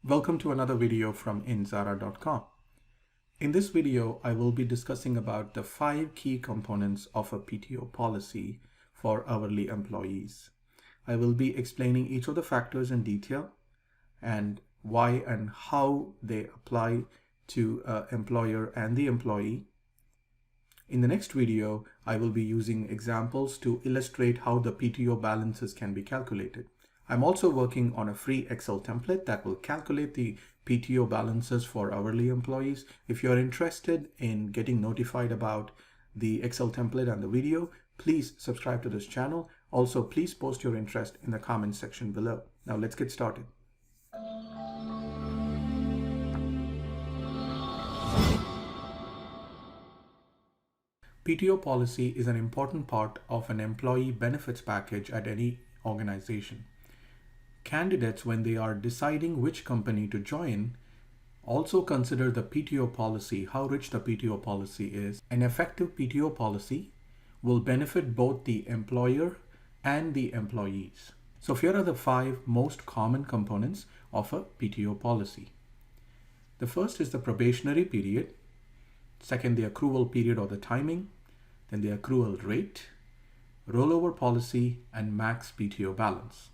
Welcome to another video from Indzara.com. In this video, I will be discussing about the 5 key components of a PTO policy for hourly employees. I will be explaining each of the factors in detail and why and how they apply to employer and the employee. In the next video, I will be using examples to illustrate how the PTO balances can be calculated. I'm also working on a free Excel template that will calculate the PTO balances for hourly employees. If you're interested in getting notified about the Excel template and the video, please subscribe to this channel. Also, please post your interest in the comment section below. Now let's get started. PTO policy is an important part of an employee benefits package at any organization. Candidates, when they are deciding which company to join, also consider the PTO policy, how rich the PTO policy is. An effective PTO policy will benefit both the employer and the employees. So here are the 5 most common components of a PTO policy. The first is the probationary period. Second, the accrual period or the timing. Then the accrual rate, rollover policy, and max PTO balance.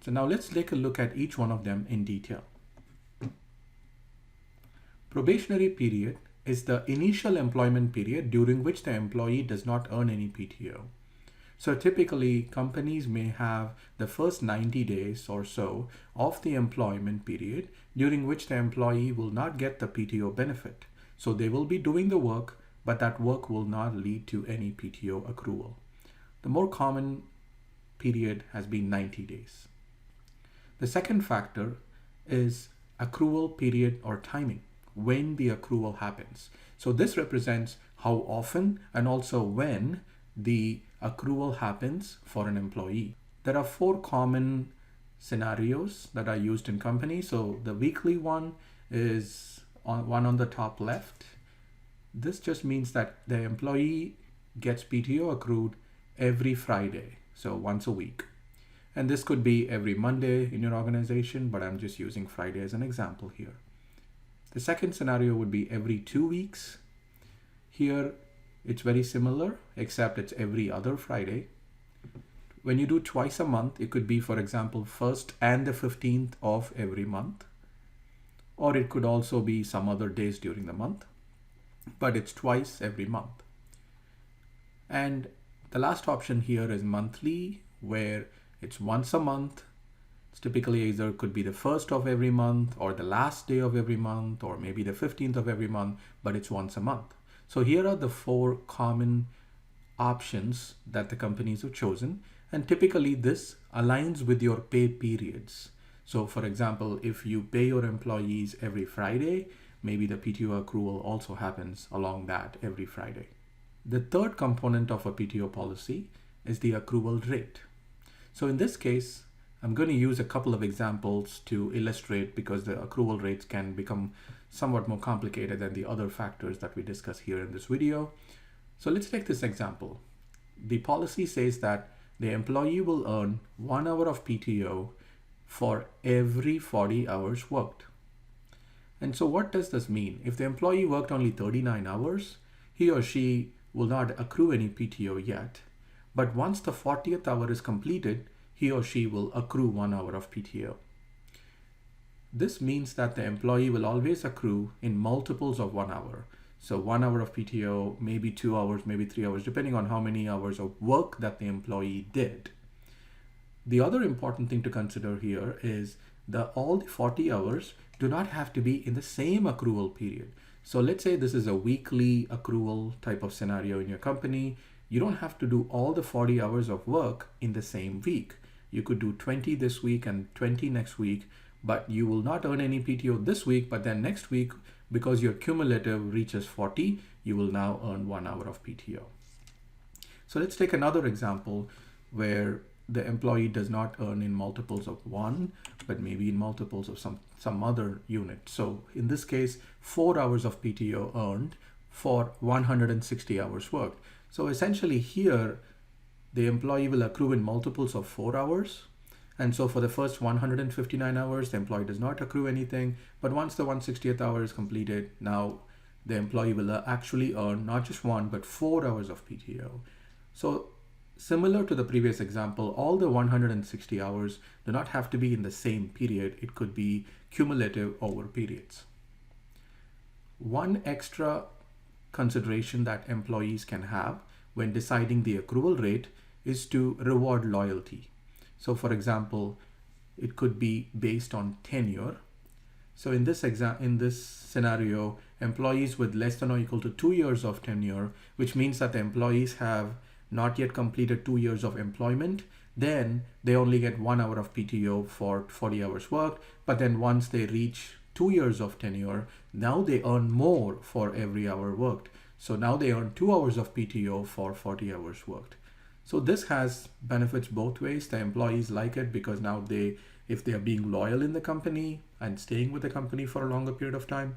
So now let's take a look at each one of them in detail. Probationary period is the initial employment period during which the employee does not earn any PTO. So typically companies may have the first 90 days or so of the employment period during which the employee will not get the PTO benefit. So they will be doing the work, but that work will not lead to any PTO accrual. The more common period has been 90 days. The second factor is accrual period or timing, when the accrual happens. So this represents how often and also when the accrual happens for an employee. There are 4 common scenarios that are used in companies. So the weekly one is one on the top left. This just means that the employee gets PTO accrued every Friday, so once a week. And this could be every Monday in your organization, but I'm just using Friday as an example here. The second scenario would be every 2 weeks. Here, it's very similar, except it's every other Friday. When you do twice a month, it could be, for example, 1st and the 15th of every month. Or it could also be some other days during the month, but it's twice every month. And the last option here is monthly, where it's once a month. It's typically either could be the 1st of every month or the last day of every month or maybe the 15th of every month, but it's once a month. So here are the 4 common options that the companies have chosen. And typically this aligns with your pay periods. So for example, if you pay your employees every Friday, maybe the PTO accrual also happens along that every Friday. The third component of a PTO policy is the accrual rate. So in this case, I'm going to use a couple of examples to illustrate, because the accrual rates can become somewhat more complicated than the other factors that we discuss here in this video. So let's take this example. The policy says that the employee will earn 1 hour of PTO for every 40 hours worked. And so what does this mean? If the employee worked only 39 hours, he or she will not accrue any PTO yet. But once the 40th hour is completed, he or she will accrue 1 hour of PTO. This means that the employee will always accrue in multiples of 1 hour. So 1 hour of PTO, maybe 2 hours, maybe 3 hours, depending on how many hours of work that the employee did. The other important thing to consider here is that all the 40 hours do not have to be in the same accrual period. So let's say this is a weekly accrual type of scenario in your company. You don't have to do all the 40 hours of work in the same week. You could do 20 this week and 20 next week, but you will not earn any PTO this week, but then next week, because your cumulative reaches 40, you will now earn 1 hour of PTO. So let's take another example where the employee does not earn in multiples of 1, but maybe in multiples of some other unit. So in this case, 4 hours of PTO earned for 160 hours worked. So essentially here, the employee will accrue in multiples of 4 hours, And so for the first 159 hours, the employee does not accrue anything. But once the 160th hour is completed, now the employee will actually earn not just 1, but 4 hours of PTO. So similar to the previous example, all the 160 hours do not have to be in the same period. It could be cumulative over periods. One extra consideration that employees can have when deciding the accrual rate is to reward loyalty. So for example, it could be based on tenure. So in this scenario, employees with less than or equal to 2 years of tenure, which means that the employees have not yet completed 2 years of employment, then they only get 1 hour of PTO for 40 hours worked. But then once they reach 2 years of tenure, now they earn more for every hour worked. So now they earn 2 hours of PTO for 40 hours worked. So this has benefits both ways. The employees like it because now if they are being loyal in the company and staying with the company for a longer period of time,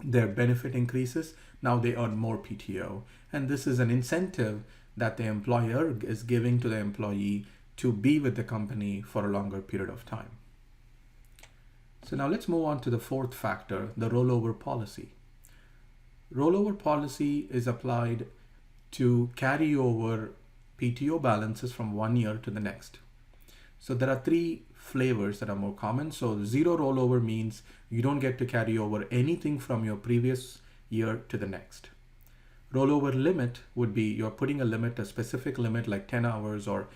their benefit increases. Now they earn more PTO. And this is an incentive that the employer is giving to the employee to be with the company for a longer period of time. So now let's move on to the fourth factor, the rollover policy. Rollover policy is applied to carry over PTO balances from 1 year to the next. So there are 3 flavors that are more common. So zero rollover means you don't get to carry over anything from your previous year to the next. Rollover limit would be you're putting a limit, a specific limit like 10 hours or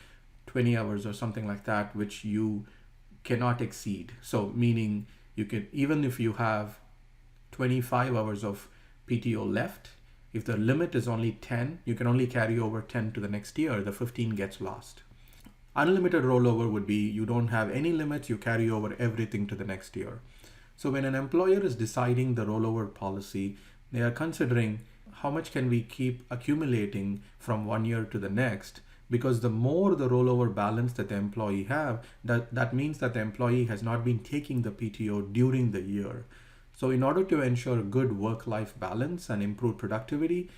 20 hours or something like that, which you cannot exceed. So meaning you can, even if you have 25 hours of PTO left, if the limit is only 10, you can only carry over 10 to the next year. The 15 gets lost. Unlimited rollover would be you don't have any limits, you carry over everything to the next year. So when an employer is deciding the rollover policy, they are considering how much can we keep accumulating from 1 year to the next, because the more the rollover balance that the employee have, that means that the employee has not been taking the PTO during the year. So in order to ensure good work-life balance and improve productivity,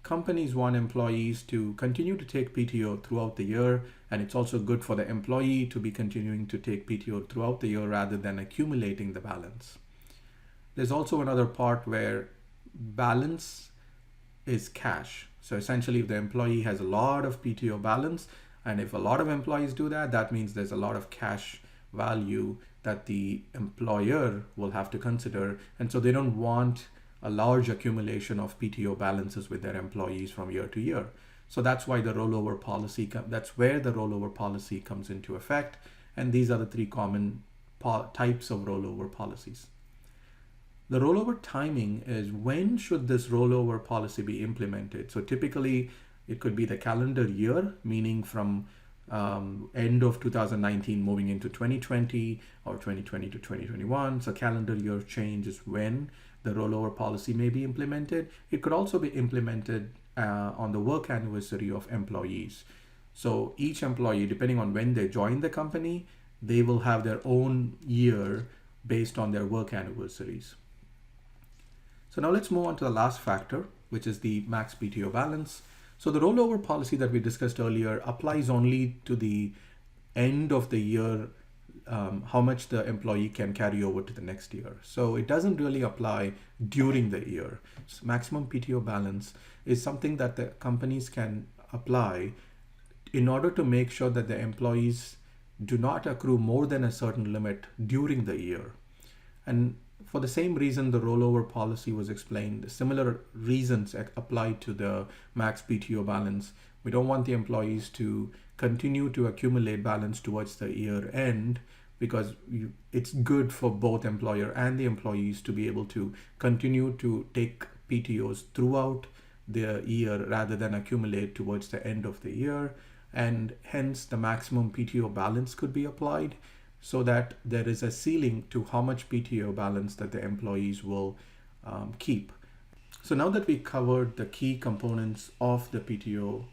companies want employees to continue to take PTO throughout the year, and it's also good for the employee to be continuing to take PTO throughout the year rather than accumulating the balance. There's also another part where balance is cash. So essentially, if the employee has a lot of PTO balance, and if a lot of employees do that, that means there's a lot of cash value that the employer will have to consider. And so they don't want a large accumulation of PTO balances with their employees from year to year. So that's why the rollover policy, that's where the rollover policy comes into effect. And these are the 3 common types of rollover policies. The rollover timing is when should this rollover policy be implemented? So typically it could be the calendar year, meaning from end of 2019 moving into 2020 or 2020 to 2021. So calendar year change is when the rollover policy may be implemented. It could also be implemented on the work anniversary of employees. So each employee, depending on when they join the company, they will have their own year based on their work anniversaries. So now let's move on to the last factor, which is the max PTO balance. So the rollover policy that we discussed earlier applies only to the end of the year, how much the employee can carry over to the next year. So it doesn't really apply during the year. So maximum PTO balance is something that the companies can apply in order to make sure that the employees do not accrue more than a certain limit during the year. And for the same reason the rollover policy was explained, similar reasons apply to the max PTO balance. We don't want the employees to continue to accumulate balance towards the year end, because it's good for both employer and the employees to be able to continue to take PTOs throughout the year rather than accumulate towards the end of the year. And hence the maximum PTO balance could be applied, so that there is a ceiling to how much PTO balance that the employees will keep. So now that we covered the key components of the PTO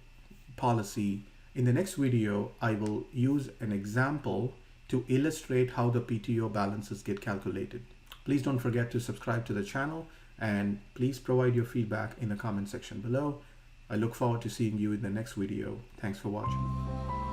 policy, in the next video, I will use an example to illustrate how the PTO balances get calculated. Please don't forget to subscribe to the channel, and please provide your feedback in the comment section below. I look forward to seeing you in the next video. Thanks for watching.